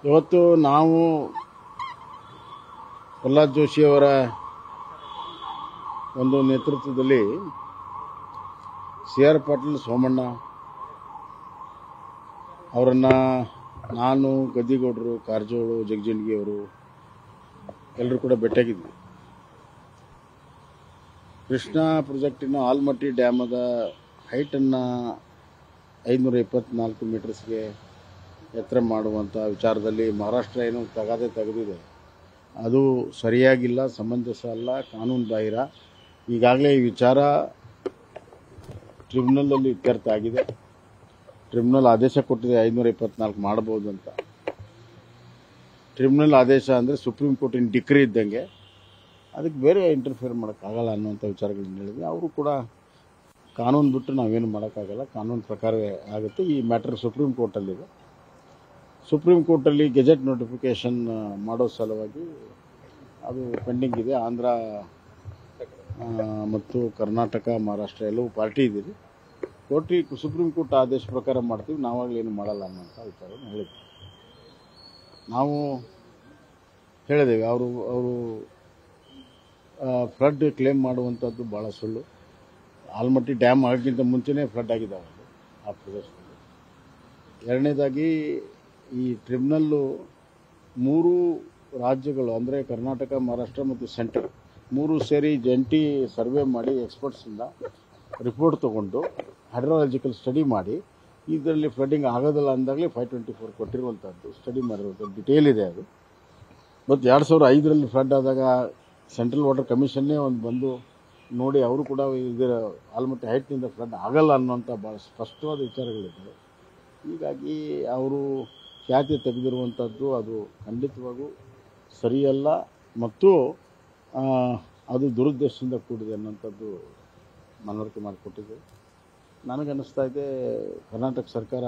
ಇವತ್ತು ನಾವು ಪ್ರಹ್ಲಾದ್ ಜೋಶಿಯವರ ಒಂದು ನೇತೃತ್ವದಲ್ಲಿ ಸಿ ಆರ್ ಪಾಟೀಲ್ ಸೋಮಣ್ಣ ಅವರನ್ನು ನಾನು ಗದ್ದಿಗೌಡರು ಕಾರಜೋಳು ಜಗಜಿಂಡಗಿ ಅವರು ಎಲ್ಲರೂ ಕೂಡ ಭೇಟಿಯಾಗಿದ್ವಿ. ಕೃಷ್ಣಾ ಪ್ರಾಜೆಕ್ಟಿನ ಆಲ್ಮಟ್ಟಿ ಡ್ಯಾಮದ ಹೈಟನ್ನು 524 ಮೀಟರ್ಸ್ಗೆ ಎತ್ತರ ಮಾಡುವಂಥ ವಿಚಾರದಲ್ಲಿ ಮಹಾರಾಷ್ಟ್ರ ಏನು ತಗಾದೆ ತೆಗೆದಿದೆ, ಅದು ಸರಿಯಾಗಿಲ್ಲ, ಸಮಂಜಸ ಅಲ್ಲ, ಕಾನೂನು ಬಾಹಿರ. ಈಗಾಗಲೇ ಈ ವಿಚಾರ ಟ್ರಿಬ್ಯುನಲಲ್ಲಿ ಇತ್ಯರ್ಥ ಆಗಿದೆ. ಟ್ರಿಬ್ಯುನಲ್ ಆದೇಶ ಕೊಟ್ಟಿದೆ 524 ಮಾಡಬಹುದು ಅಂತ. ಟ್ರಿಬ್ಯುನಲ್ ಆದೇಶ ಅಂದರೆ ಸುಪ್ರೀಂ ಕೋರ್ಟಿನ ಡಿಕ್ರಿ ಇದ್ದಂಗೆ, ಅದಕ್ಕೆ ಬೇರೆ ಇಂಟರ್ಫಿಯರ್ ಮಾಡೋಕ್ಕಾಗಲ್ಲ ಅನ್ನುವಂಥ ವಿಚಾರಗಳನ್ನ ಹೇಳಿದ್ವಿ. ಅವರು ಕೂಡ ಕಾನೂನು ಬಿಟ್ಟು ನಾವೇನು ಮಾಡೋಕ್ಕಾಗಲ್ಲ, ಕಾನೂನು ಪ್ರಕಾರವೇ ಆಗುತ್ತೆ. ಈ ಮ್ಯಾಟರ್ ಸುಪ್ರೀಂ ಕೋರ್ಟಲ್ಲಿದೆ. ಸುಪ್ರೀಂ ಕೋರ್ಟಲ್ಲಿ ಗೆಜೆಟ್ ನೋಟಿಫಿಕೇಷನ್ ಮಾಡೋ ಸಲುವಾಗಿ ಅದು ಪೆಂಡಿಂಗ್ ಇದೆ. ಆಂಧ್ರ ಮತ್ತು ಕರ್ನಾಟಕ, ಮಹಾರಾಷ್ಟ್ರ ಎಲ್ಲವೂ ಪಾರ್ಟಿ ಇದ್ದೀರಿ. ಸುಪ್ರೀಂ ಕೋರ್ಟ್ ಆದೇಶ ಪ್ರಕಾರ ಮಾಡ್ತೀವಿ, ನಾವಾಗಲೇನು ಮಾಡಲ್ಲ ಅನ್ನೋಂಥ ವಿಚಾರವನ್ನು ಹೇಳಿದ್ವಿ. ನಾವು ಹೇಳಿದ್ದೇವೆ, ಅವರು ಫ್ಲಡ್ ಕ್ಲೇಮ್ ಮಾಡುವಂಥದ್ದು ಭಾಳ ಸುಳ್ಳು. ಆಲ್ಮಟ್ಟಿ ಡ್ಯಾಮ್ ಆಗೋಕ್ಕಿಂತ ಮುಂಚೆನೇ ಫ್ಲಡ್ ಆಗಿದ್ದಾವೆ ಆ ಪ್ರದೇಶದಲ್ಲಿ. ಎರಡನೇದಾಗಿ ಈ ಟ್ರಿಬ್ಯುನಲ್ಲು 3 ರಾಜ್ಯಗಳು ಅಂದರೆ ಕರ್ನಾಟಕ, ಮಹಾರಾಷ್ಟ್ರ ಮತ್ತು ಸೆಂಟ್ರಲ್ 3 ಸೇರಿ ಜಂಟಿ ಸರ್ವೆ ಮಾಡಿ ಎಕ್ಸ್ಪರ್ಟ್ಸಿಂದ ರಿಪೋರ್ಟ್ ತೊಗೊಂಡು ಹೈಡ್ರಾಲಜಿಕಲ್ ಸ್ಟಡಿ ಮಾಡಿ ಇದರಲ್ಲಿ ಫ್ಲಡ್ಡಿಂಗ್ ಆಗೋದಿಲ್ಲ ಅಂದಾಗಲೇ 524 ಕೊಟ್ಟಿರುವಂಥದ್ದು ಸ್ಟಡಿ ಮಾಡಿರುವಂಥದ್ದು ಡಿಟೇಲ್ ಇದೆ ಅದು. ಮತ್ತು 2005ರಲ್ಲಿ ಫ್ಲಡ್ ಆದಾಗ ಸೆಂಟ್ರಲ್ ವಾಟರ್ ಕಮಿಷನ್ನೇ ಒಂದು ಬಂದು ನೋಡಿ ಅವರು ಕೂಡ ಇದರ ಆಲ್ಮಟ್ಟಿ ಹೈಟ್ನಿಂದ ಫ್ಲಡ್ ಆಗಲ್ಲ ಅನ್ನೋಂಥ ಭಾಳ ಸ್ಪಷ್ಟವಾದ ವಿಚಾರಗಳಿದ್ದಾವೆ. ಹೀಗಾಗಿ ಅವರು ಖ್ಯಾತಿ ತೆಗೆದಿರುವಂಥದ್ದು ಅದು ಖಂಡಿತವಾಗೂ ಸರಿಯಲ್ಲ ಮತ್ತು ಅದು ದುರುದ್ದೇಶದಿಂದ ಕೂಡಿದೆ ಅನ್ನೋಂಥದ್ದು ಮನವರಿಕೆ ಮಾಡಿಕೊಟ್ಟಿದೆ. ನನಗನ್ನಿಸ್ತಾ ಇದೆ ಕರ್ನಾಟಕ ಸರ್ಕಾರ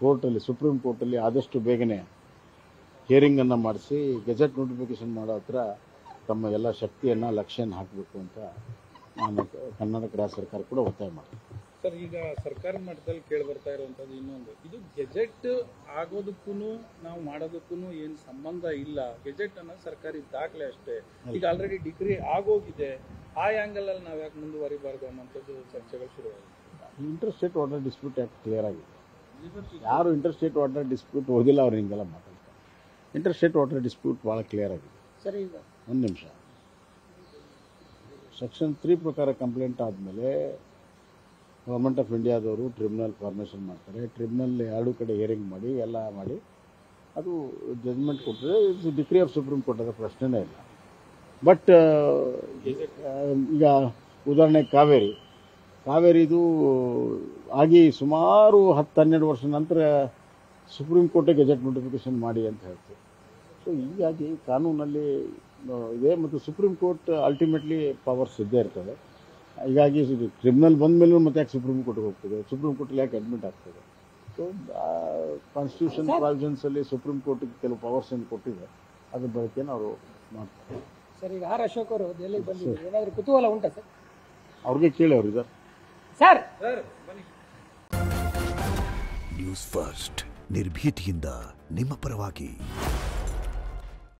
ಕೋರ್ಟಲ್ಲಿ, ಸುಪ್ರೀಂ ಕೋರ್ಟಲ್ಲಿ ಆದಷ್ಟು ಬೇಗನೆ ಹಿಯರಿಂಗನ್ನು ಮಾಡಿಸಿ ಗೆಜೆಟ್ ನೋಟಿಫಿಕೇಷನ್ ಮಾಡೋ ಹತ್ರ ತಮ್ಮ ಎಲ್ಲ ಶಕ್ತಿಯನ್ನು ಲಕ್ಷ್ಯನ ಹಾಕಬೇಕು ಅಂತ ನಾನು ಕರ್ನಾಟಕ ರಾಜ್ಯ ಸರ್ಕಾರ ಕೂಡ ಒತ್ತಾಯ ಮಾಡ್ತೀನಿ. ಸರ್, ಈಗ ಸರ್ಕಾರ ಮಟ್ಟದಲ್ಲಿ ಕೇಳಿ ಬರ್ತಾ ಇರುವಂಥದ್ದು ಇನ್ನೊಂದು, ಇದು ಗೆಜೆಟ್ ಆಗೋದಕ್ಕೂ ನಾವು ಮಾಡೋದಕ್ಕೂ ಏನು ಸಂಬಂಧ ಇಲ್ಲ, ಗೆಜೆಟ್ ಅನ್ನೋದು ಸರ್ಕಾರಿ ದಾಖಲೆ ಅಷ್ಟೇ. ಈಗ ಆಲ್ರೆಡಿ ಡಿಗ್ರಿ ಆಗೋಗಿದೆ, ಆ ಆ್ಯಂಗಲಲ್ಲಿ ನಾವು ಯಾಕೆ ಮುಂದುವರಿಬಾರ್ದು ಅನ್ನೋಂಥದ್ದು ಚರ್ಚೆಗಳು ಶುರುವಾಗಿದೆ. Inter state water dispute act clear ಆಗಿದೆ. ಯಾರು ಇಂಟರ್ ಸ್ಟೇಟ್ ವಾಟರ್ ಡಿಸ್ಪ್ಯೂಟ್ ಓದಿಲ್ಲ ಅವ್ರು ಹಿಂಗೆಲ್ಲ ಮಾತಾಡ್ತಾರೆ. ಇಂಟರ್ ಸ್ಟೇಟ್ ವಾಟರ್ ಡಿಸ್ಪ್ಯೂಟ್ ಭಾಳ ಕ್ಲಿಯರ್ ಆಗಿದೆ. ಸರಿ, ಈಗ ಒಂದು ನಿಮಿಷ. ಸೆಕ್ಷನ್ 3 ಪ್ರಕಾರ ಕಂಪ್ಲೇಂಟ್ ಆದಮೇಲೆ ಗೌರ್ಮೆಂಟ್ ಆಫ್ ಇಂಡಿಯಾದವರು ಟ್ರಿಬ್ಯುನಲ್ ಫಾರ್ಮೇಷನ್ ಮಾಡ್ತಾರೆ. ಟ್ರಿಬ್ಯುನಲ್ 2 ಕಡೆ ಹಿಯರಿಂಗ್ ಮಾಡಿ ಎಲ್ಲ ಮಾಡಿ ಅದು ಜಜ್ಮೆಂಟ್ ಕೊಟ್ಟರೆ it's decree of supreme court, ಅದರ ಪ್ರಶ್ನೆನೇ ಇಲ್ಲ. ಬಟ್ ಈಗ ಉದಾಹರಣೆಗೆ ಕಾವೇರಿದು ಆಗಿ ಸುಮಾರು 10-12 ವರ್ಷ ನಂತರ ಸುಪ್ರೀಂ ಕೋರ್ಟೇ ಗೆಜೆಟ್ ನೋಟಿಫಿಕೇಷನ್ ಮಾಡಿ ಅಂತ ಹೇಳ್ತೀವಿ. ಸೊ ಹೀಗಾಗಿ ಕಾನೂನಲ್ಲಿ ಇದೆ ಮತ್ತು ಸುಪ್ರೀಂ ಕೋರ್ಟ್ ಅಲ್ಟಿಮೇಟ್ಲಿ ಪವರ್ಸ್ ಇದ್ದೇ ಇರ್ತದೆ. ಹೀಗಾಗಿ ಟ್ರಿಬ್ಯುನಲ್ ಬಂದ ಮೇಲೂ ಮತ್ತೆ ಯಾಕೆ ಸುಪ್ರೀಂ ಕೋರ್ಟ್ಗೆ ಹೋಗ್ತದೆ, ಸುಪ್ರೀಂ ಕೋರ್ಟಲ್ಲಿ ಯಾಕೆ ಅಡ್ಮಿಟ್ ಆಗ್ತದೆ. ಸೊ ಕಾನ್ಸ್ಟಿಟ್ಯೂಷನ್ ಪ್ರಾವಿಷನ್ಸಲ್ಲಿ ಸುಪ್ರೀಂ ಕೋರ್ಟಿಗೆ ಕೆಲವು ಪವರ್ಸ್ ಏನು ಕೊಟ್ಟಿದೆ, ಅದ್ರ ಬಳಕೆಯನ್ನು ಅವರು ಮಾಡ್ತಾರೆ. ಸರ್, ಈಗ ಆರ್ ಅಶೋಕ್ ಅವರು ದೆಹಲಿಗೆ ಬಂದಿದ್ದಾರೆ, ಏನಾದರೂ ಕುತೂಹಲ ಉಂಟಾ ಸರ್? ಅವ್ರಿಗೆ ಕೇಳಿ ಅವ್ರು ಇದ್ದಾರೆ. ಸರ್ ಬನ್ನಿ. ನ್ಯೂಸ್ ಫಸ್ಟ್ ನಿರ್ಭೀತಿಯಿಂದ ನಿಮ್ಮ ಪರವಾಗಿ.